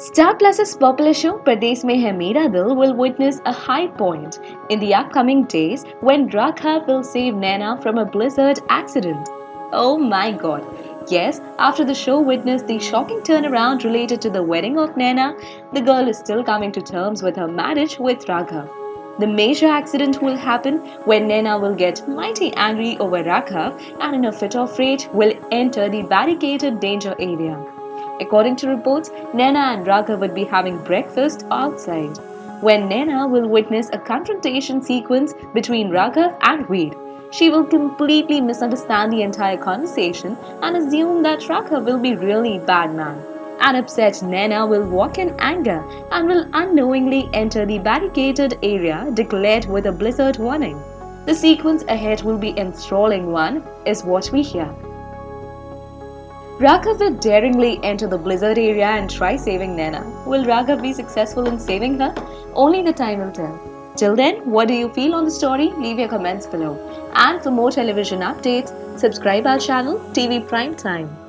Star Plus's popular show Pardes Mera will witness a high point in the upcoming days when Raghav will save Naina from a blizzard accident. Oh my god. Yes, after the show witnessed the shocking turnaround related to the wedding of Naina, the girl is still coming to terms with her marriage with Raghav. The major accident will happen when Naina will get mighty angry over Raghav and in a fit of rage will enter the barricaded danger area. According to reports, Naina and Raghav would be having breakfast outside, when Naina will witness a confrontation sequence between Raghav and Veer. She will completely misunderstand the entire conversation and assume that Raghav will be really bad man. An upset Naina will walk in anger and will unknowingly enter the barricaded area declared with a blizzard warning. The sequence ahead will be enthralling one, is what we hear. Raghav will daringly enter the blizzard area and try saving Naina. Will Raghav be successful in saving her? Only the time will tell. Till then, what do you feel on the story? Leave your comments below. And for more television updates, subscribe our channel TV Prime Time.